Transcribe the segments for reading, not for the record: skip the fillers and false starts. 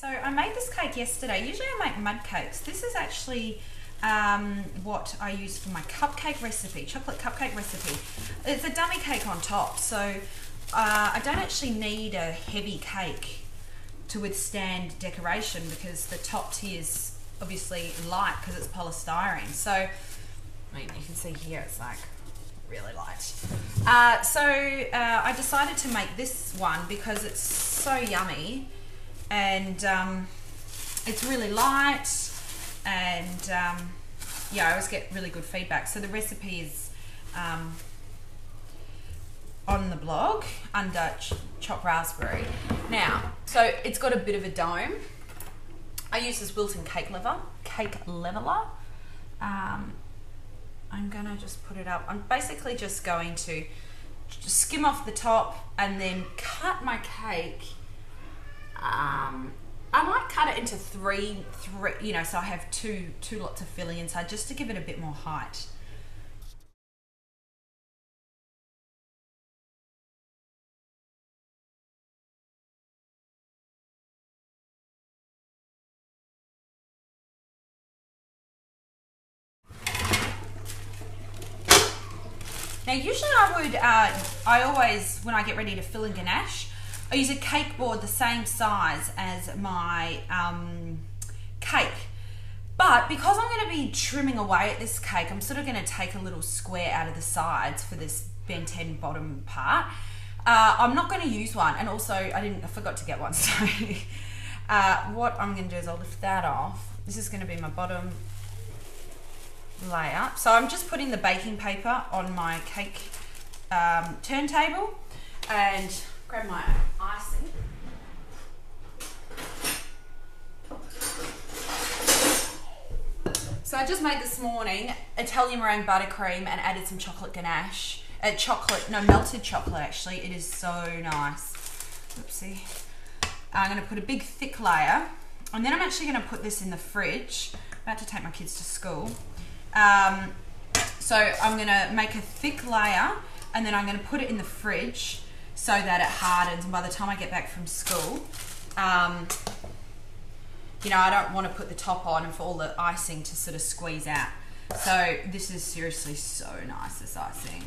So I made this cake yesterday. Usually I make mud cakes. This is actually what I use for my cupcake recipe, chocolate cupcake recipe. It's a dummy cake on top, so I don't actually need a heavy cake to withstand decoration because the top tier is obviously light because it's polystyrene. So, I mean, you can see here it's like really light. I decided to make this one because it's so yummy and it's really light and yeah, I always get really good feedback. So the recipe is on the blog under Choc Raspberry. Now, so it's got a bit of a dome. I use this Wilton cake leveler. I'm gonna just put it up. I'm basically just going to just skim off the top and then cut my cake. I might cut it into three, you know, so I have two lots of filling inside just to give it a bit more height. Now usually I always, when I get ready to fill in ganache, I use a cake board the same size as my cake. But because I'm going to be trimming away at this cake, I'm sort of going to take a little square out of the sides for this Ben 10 bottom part. I'm not going to use one, and also I forgot to get one, so what I'm going to do is I'll lift that off. This is going to be my bottom layer. So I'm just putting the baking paper on my cake turntable and grab my icing. So I just made this morning Italian meringue buttercream and added some chocolate ganache. Melted chocolate actually. It is so nice. Oopsie. I'm going to put a big thick layer and then I'm actually going to put this in the fridge. I'm about to take my kids to school. So I'm going to make a thick layer and then I'm going to put it in the fridge so that it hardens, and by the time I get back from school, you know, I don't want to put the top on and for all the icing to sort of squeeze out. So this is seriously so nice, this icing.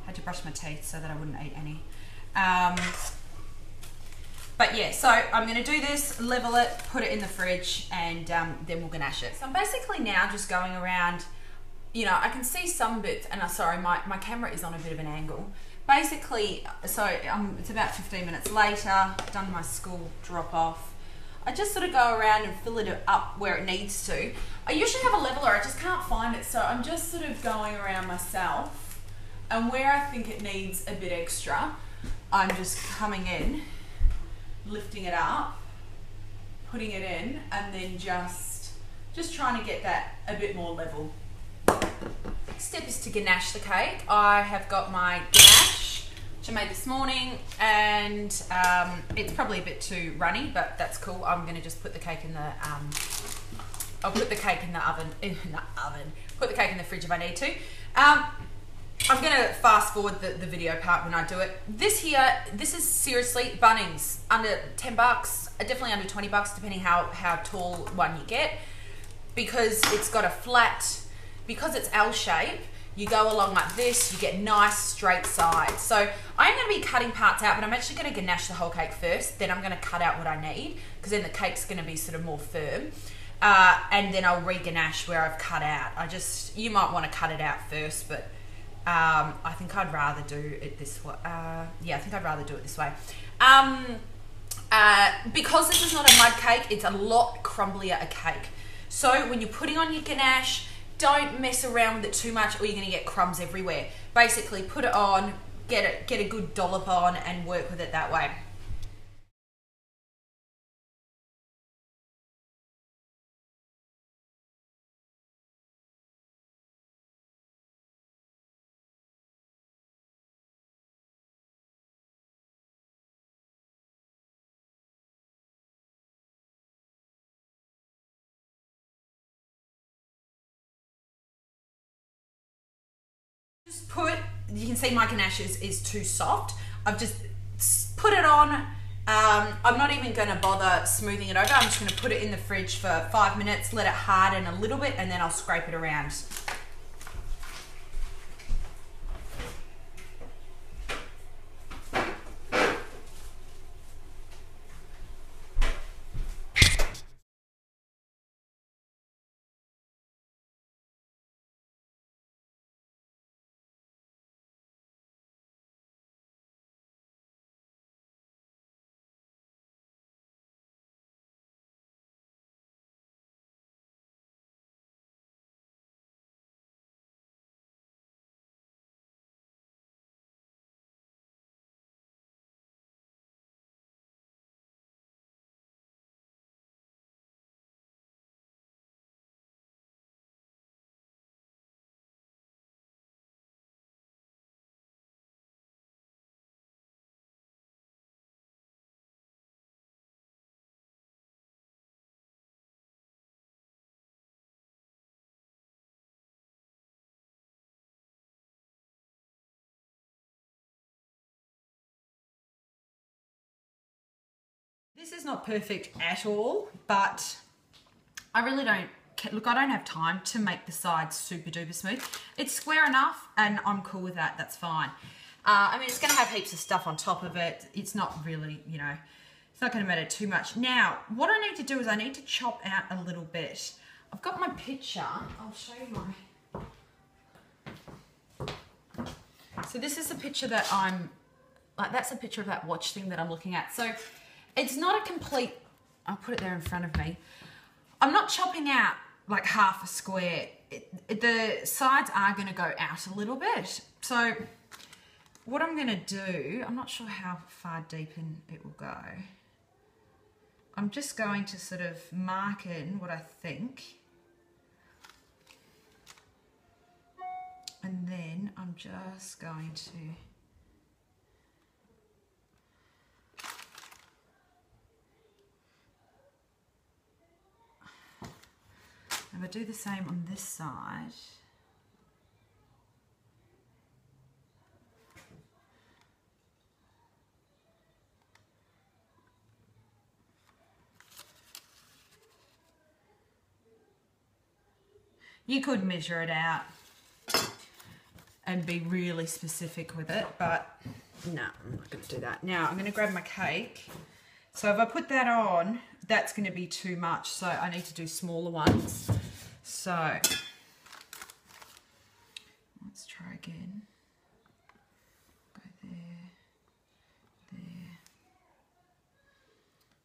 Had to brush my teeth so that I wouldn't eat any. But yeah, so I'm going to do this, level it, put it in the fridge, and then we'll ganache it. So I'm basically now just going around, you know, I can see some bits, and sorry, my camera is on a bit of an angle. Basically, so it's about 15 minutes later, done my school drop off. I just sort of go around and fill it up where it needs to. I usually have a leveler, I just can't find it, so I'm just sort of going around myself, and where I think it needs a bit extra, I'm just coming in, lifting it up, putting it in, and then just trying to get that a bit more level. Next step is to ganache the cake. I have got my ganache, which I made this morning, and it's probably a bit too runny, but that's cool. I'm going to just put the cake in the I'll put the cake in the oven, put the cake in the fridge if I need to. I'm going to fast forward the video part when I do it. This is seriously Bunnings, under 10 bucks, definitely under 20 bucks, depending how tall one you get, because it's got a flat, because it's L shape, you go along like this, you get nice straight sides. So I'm going to be cutting parts out, but I'm actually going to ganache the whole cake first, then I'm going to cut out what I need, because then the cake's going to be sort of more firm. And then I'll re-ganache where I've cut out. You might want to cut it out first, but I think I'd rather do it this way. Yeah, I think I'd rather do it this way. Because this is not a mud cake, it's a lot crumblier a cake. So when you're putting on your ganache, don't mess around with it too much or you're going to get crumbs everywhere. Basically put it on, get a good dollop on and work with it that way. You can see my ganache is too soft. I've just put it on, I'm not even going to bother smoothing it over. I'm just going to put it in the fridge for 5 minutes, let it harden a little bit, and then I'll scrape it around. This is not perfect at all, but I really don't, look, I don't have time to make the sides super duper smooth. It's square enough and I'm cool with that, that's fine. I mean, it's gonna have heaps of stuff on top of it. It's not really, you know, it's not gonna matter too much. Now, what I need to do is I need to chop out a little bit. I've got my picture, I'll show you my, so this is a picture that I'm, like that's a picture of that watch thing that I'm looking at. So it's not a complete, I'll put it there in front of me. I'm not chopping out like half a square. The sides are going to go out a little bit. So what I'm going to do, I'm not sure how far deep in it will go. I'm just going to sort of mark in what I think. And then I'm just going to if I do the same on this side, you could measure it out and be really specific with it, but no, I'm not going to do that. Now I'm going to grab my cake. So if I put that on, that's going to be too much, so I need to do smaller ones. So let's try again. Go there, there.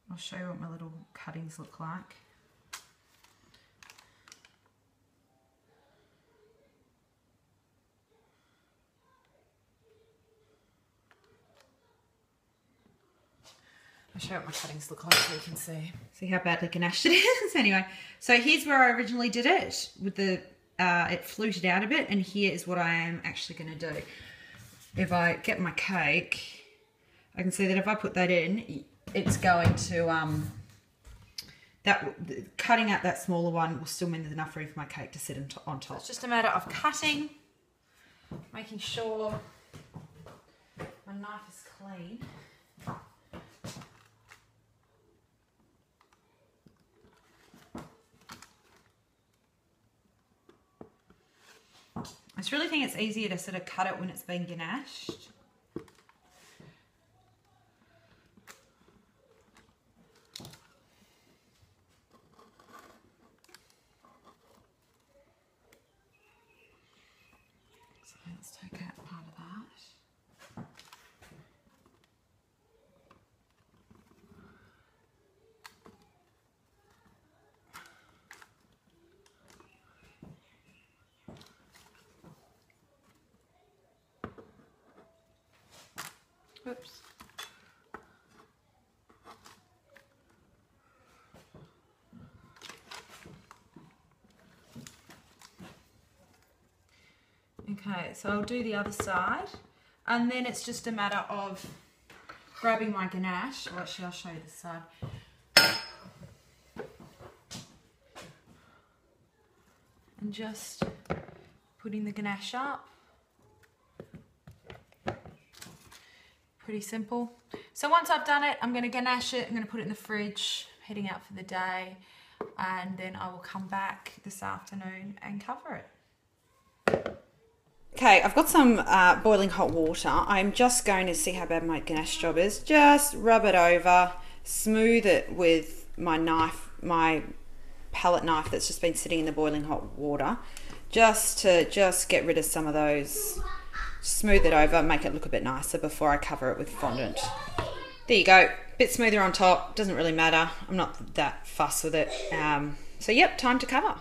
I'll show you what my little cuttings look like. I'll show you what my cuttings look like so you can see how badly ganashed it is. Anyway, so here's where I originally did it with the, it fluted out a bit, and here is what I am actually going to do. If I get my cake, I can see that if I put that in, it's going to, cutting out that smaller one will still mean there's enough room for my cake to sit on top. So it's just a matter of cutting, making sure my knife is clean. I just really think it's easier to sort of cut it when it's been ganashed. So let's take out part of that. Whoops. Okay, so I'll do the other side, and then it's just a matter of grabbing my ganache. Well, actually, I'll show you this side. And just putting the ganache up. Pretty simple. So once I've done it, I'm going to ganache it. I'm going to put it in the fridge, heading out for the day, and then I will come back this afternoon and cover it. Okay, I've got some boiling hot water. I'm just going to see how bad my ganache job is. Just rub it over, smooth it with my knife, my palette knife that's just been sitting in the boiling hot water, just to get rid of some of those. Smooth it over, make it look a bit nicer before I cover it with fondant. There you go, bit smoother on top, doesn't really matter. I'm not that fussed with it. So yep, time to cover.